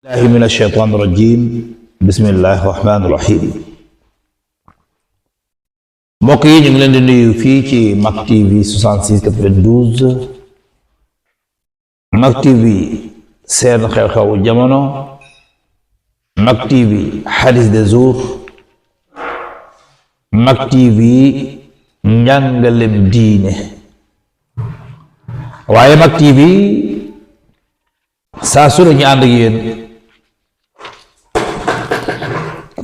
الله من الشيطان الرجيم بسم الله الرحمن الرحيم mbokk yi ñu ngi leen di nuyu fii ci Mak TV 6692 Mak TV seen xew-xewu jamono Mak TV hadith de jour Mak TV njàngalem diine waaye Mak TV saa su ne ñu ànd ak yéen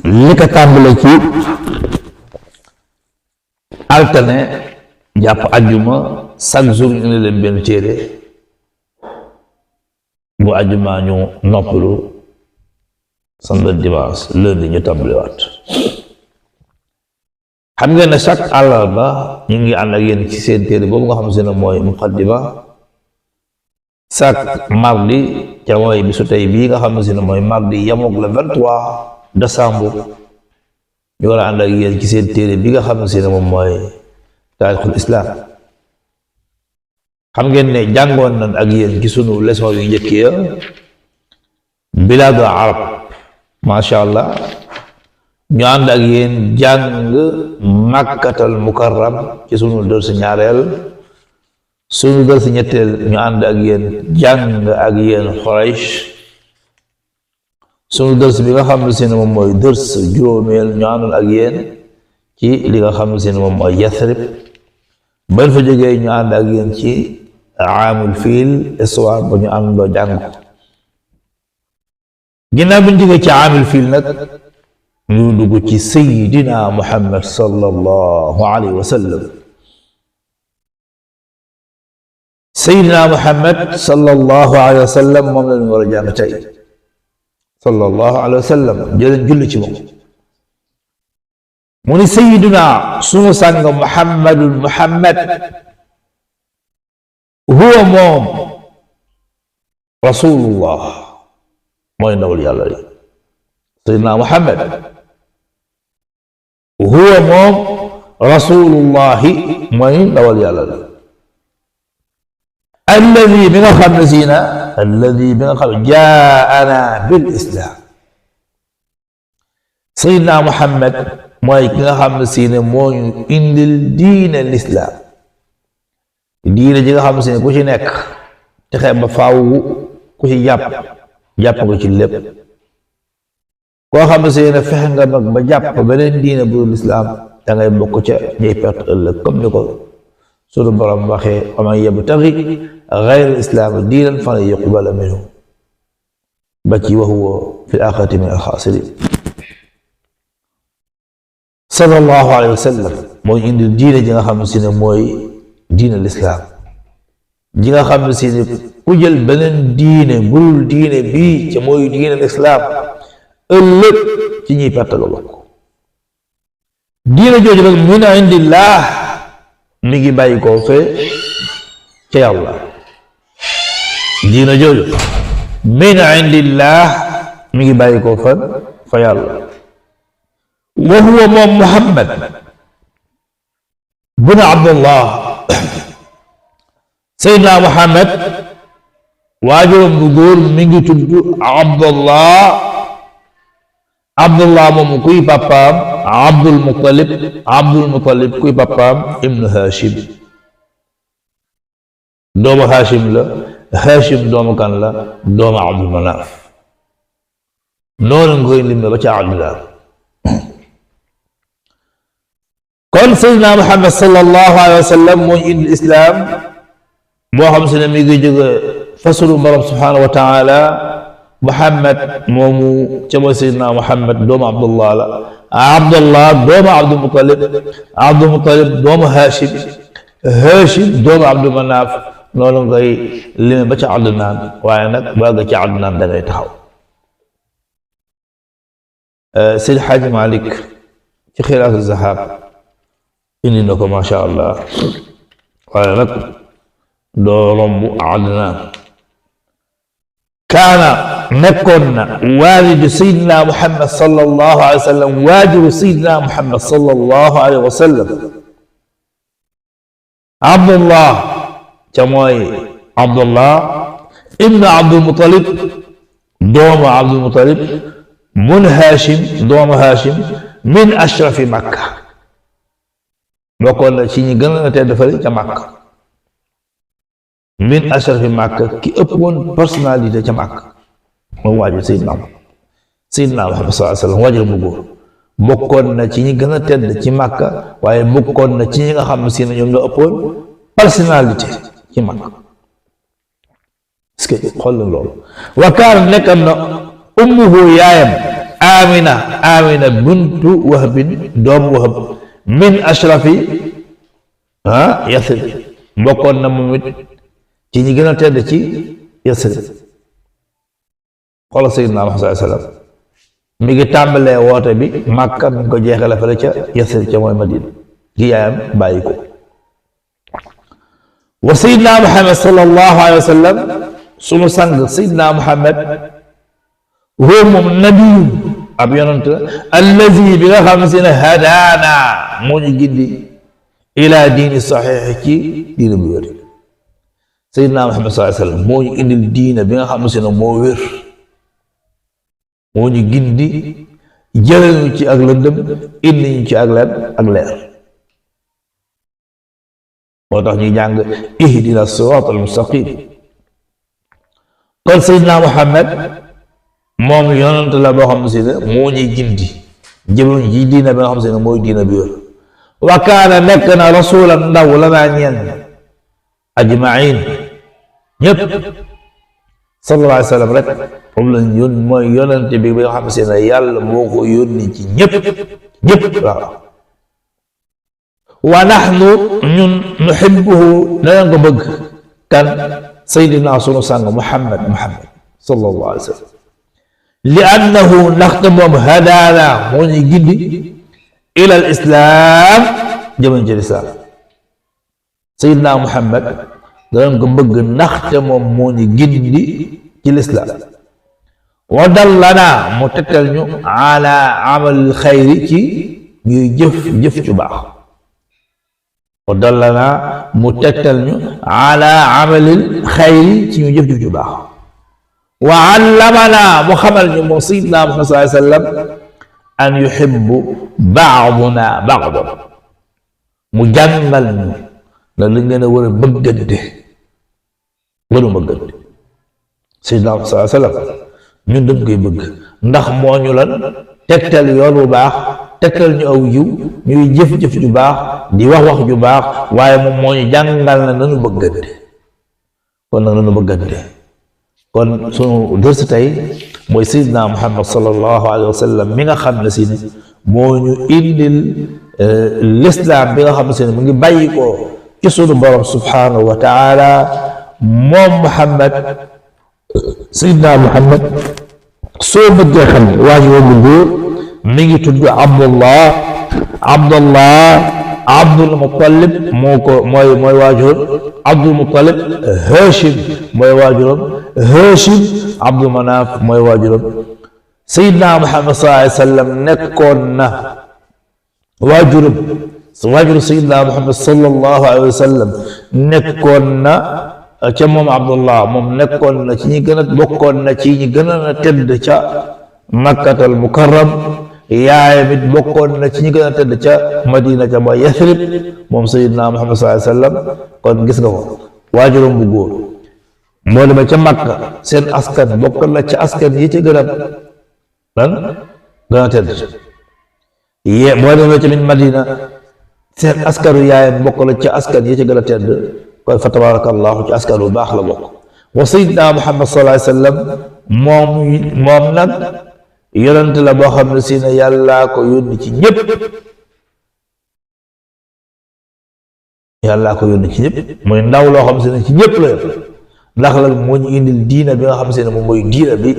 li ko tàmbale ci altine jàpp ajjuma chaque jour ñu ne leen benn téere bu ajjuma ñu noppalu samedi dimanche lundi ñu tàmbaliwaat xam ngeen ne chaque àllarba ñu ngi ànd ak yéen ci seen téere boobu nga xam se ne mooy muqaddima chaque mardi ca mooy bisu tey bii nga xam ne mooy mardi yamook le 23 décembre ñu war a ànd ak yéen ci seen téere bi nga xam ne moom mooy taarixul islam xam ngeen ne jàngoon nañ ak yéen ci sunu leçon yu njëkk ya bilaadu arab masha allah ñu ànd ak yéen jàng makkatal mukarram ci sunu dërsi ñaareel sunu dërsi ñetteel ñu ànd ak yéen jàng ak yéen Quraysh sunu dërs bi nga xam ne moom mooy dërs juróomeel ñu àndoon ak yéen ci li nga xam ne moom mooy Yathrib bañ fa jógee ñu ànd ak yéen ci aamul fiil histoire ba ñu àndoo jàng ko ginnaaw bi ñu jógee ci aamul fiil nag ñu dugg ci Seydina Muhammad sallallahu alayhi wa sallam Seydina Muhammad sallallahu alayhi wa sallam moom la ñu war a jàng tey sallallahu alayhi wa sallam jëleen julli ci moom mu ni sayiduna sunu sàng muhammad huwa moom rasulullah mooy ndawal yàlla li sayiduna muhammad huwa moom rasulullahi mooy ndawal yàlla li alladi bi nga xam ne siina alladi bi nga xam ne jaana bil islam sayidna muhammad mooy ki nga xam ne siine moo ñu indil diine l'islam diine ji nga xam ne siine ku ci nekk texe ba faaw ku ci jàpp ko ci lépp koo xam ne siine fexe nga nag ba jàpp beneen diine bu l'islam da ngay bokk ca ñuy perte ëllëg comme ni ko sunu borom waxee wa man yabtaghi ghayra al-islam diinan falan yuqbala minhu ba ci wa huwa fi al-aaxirati min al-xaasiriin sallallahu alayhi wa sallam mooy indi diine ji nga xam ne mooy diine l'islam ji nga xam ne ku jël beneen diine bul diine bii ca mooy diine l'islam ëllëg ci ñuy perte la bokk diine jooju nag min indillah mi ngi bàyyi koo fee ca yàlla diina jooju min indillah mi ngi bàyyi koo fan fa yàlla wa huwa moom muhammad bun abdullah seydna muhammad waajuram bu góor mi ngi tudd abdullah moom kuy papaam abdul muttalib kuy papaam ibnu hashim doomu hashim la hashim doomu kan la doomu abdul manaf noonu nga koy lim ba ca adnaan kon sayyidina muhammad sallallahu alayhi wa sallam mooy indi islam boo xam se ne mi ngi jóge fasulu borom subhanahu wa taala muhammad moomu ca mooy sayyidina muhammad doomu abdullah la abdullah doomu abdul muttalib doomu hashim doomu abdul manaf noonu ngay lime ba ca adnaan waaye nag baa nga ca adnaan da ngay taxaw Seydi Xaaji Malik ci Xilaasu Zahab indi na ko masha allah waaye nag doo romb adnaan kaana nekkoon na waalidu Seydina Muhammad sallallahu alayhi wa sallam waajuru Seydina Muhammad sallallahu alayhi wa sallam Abdullah ca mooy Abdullah ibnu Abdul Muttalib doomu Abdul Muttalib mun Hashim doomu Hashim min ashrafi Makka bokkoon na ci ñi gën a tedd fële ca Makka min ashrafi Makka ki ëppoon personnalité ca Makka moom waajur Seydina Muhammad sallallahu alayhi wa sallam waajur mu góor bokkoon na ci ñi gën a tedd ci Makka waaye bokkoon na ci ñi nga xam si ne ñoom ñoo ëppoon personnalité ci Makka est-ce que xool na loolu wa kaana nekkam na ummuhu yaayam Amina bintu Wahbin doomu Wahb min ashrafi Yasrib bokkoon na moom it ci ñi gën a tedd ci Yasrib xoolal Seydina Muhammad sallallahu alayhi wa sallam mi ngi tàmbalee woote bi Makka mi ngi ko jeexale fële ca Yasrib ca mooy Madina gi yaayam bàyyi ko wa Seydina Muhammad sallallahu alayhi wa sallam sunu sang Seydina Muhammad huwa moom nabiyu ab yonent la allazi bi nga xam si ne hadaana moo ñu gindi ila diini saxiix ci diina bu wér Seydina Muhammad sallallahu alayhi wa sallam moo ñu indil diina bi nga xam si ne moo wér moo ñu gindi jëlee ñu ci ak lëndëm indi ñu ci ak leer moo tax ñuy jàng ihdina siraat al mustaqim kon Seydina Muhammad moom yonent la boo xam si ne moo ñuy gindi jëmee ji diina bi nga xam si ne mooy diina bi wér wa kaana nekk na rasulan ndaw la naa ñeen ajmain ñëpp sallallahu alayhi wa sallam rek moom lañ yónni mooy yonent bi nga xam si ne yàlla moo ko yónni ci ñëpp waaw wa naxnu ñun nuhibbuhu danañ ko bëgg kan Seydina sunu sang Muhammad sallallahu alayhi wa sallam li annahu ndaxte moom hadaana moo ñu gindi ila al islam jëman ci lislaam Seydina Muhammad danañ ko bëgg ndaxte moom moo ñu gindi ci lislaam wa dallana mu tegtal ñu ala amal xayri ci ñuy jëf ju baax wa dallana mu tegtal ñu ala amalil xayri ci ñuy jëf ju baax wa allamana mu xamal ñu moom Seydina Muhammad sallallahu alayhi wa sallam an yuhibbu baaduna baadan mu jàngal ñu la li ngeen a war a bëggante Seydina Muhammad sallallahu alayhi wa sallam ñun dañ koy bëgg ndax moo ñu lan tegtal yoon bu baax tegtal ñu aw yiw ñuy jëf-jëf ju baax di wax ju baax waaye moom moo ñu jàngal na nanu bëggante kon nag nanu bëggante kon sunu dërsi tey mooy Seydina Muhammad sallallahu alayhi wa sallam mi nga xam ne si ne moo ñu indil l'islam bi nga xam ne si ne mu ngi bàyyi ko ci sunu borom subhanahu wa taala moom Muhammad Seydina Muhammad soo bëggee xam ne waa ji woon góor mi ngi tudd Abdul Muttalib mooy waajuram Abdul Muttalib Hashim mooy waajuram Hashim Abdul Manaf mooy waajuram Seydina Muhammad sallallahu alayhi wa sallam nekkoon na waajuram Seydina Muhammad sallallahu alayhi wa sallam nekkoon na ca moom Abdullah moom nekkoon na ci ñi gën a bokkoon na ci ñi gën a tedd ca Makkatal Mukarram yaayam it bokkoon na ci ñi gën a tedd ca Madina ca mooy Yathrib moom Seydina Muhammad sallallahu alayhi wa sallam kon gis nga ko waajuram bu góor moo demee ca Makka seen askan bokkoon na ca askan yi ci gën a tedd moo demee ca min Madina seen askanu yaayam bokk na ca askan yi ci gën a tedd kon fa tabarakallahu ci askan bu baax la bokk wa Seydina Muhammad sallallahu alayhi wa sallam moom nag yonent la boo xam ne si ne yàllaa ko yónni ci ñëpp mooy ndaw loo xam si ne ci ñëpp la yor ndax la moo ñu indil diina bi nga xam si ne moom mooy diina bi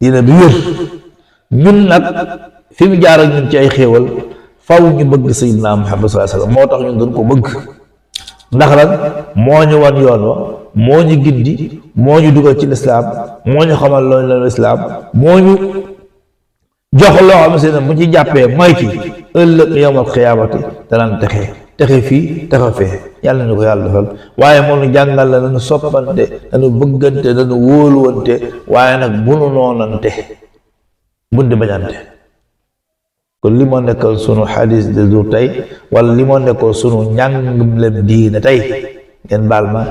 wér ñun nag fi mu jaar ak ñun ci ay xéewal faw ñu bëgg Seydina Muhammad sallallahu alayhi wa sallam moo tax ñun doon ko bëgg ndax lan moo ñu wan yoon wa moo ñu gindi moo ñu dugal ci lislaam moo ñu xamal loolu la lislaam moo ñu jox loo xam ne bu ci jàppee mooy ci ëllëg yawmal qiyaamati danañ texe fii texe fee yàlla na ko yàlla defal waaye moo nu jàngal la nañu soppante nañu bëggante nañu wóoluwante waaye nag bu nu noonante bundi bañante kon li moo nekkoon sunu xadis de jour tey wala li moo nekkoon sunu njàngalem diina tey ngeen baal ma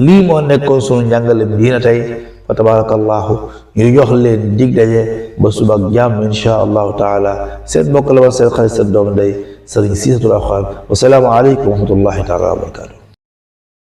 lii moo nekkoon sunu njàngalem diina tey fa tabarakallahu ñu jox leen dig daje ba suba ak jàmm insha allahu taala seen mbokk la woon seen xarit seen doom day Sëriñ Siisatu Alxuraan wa salaamu aleykum wa rahmatullahi taala wa barakatuh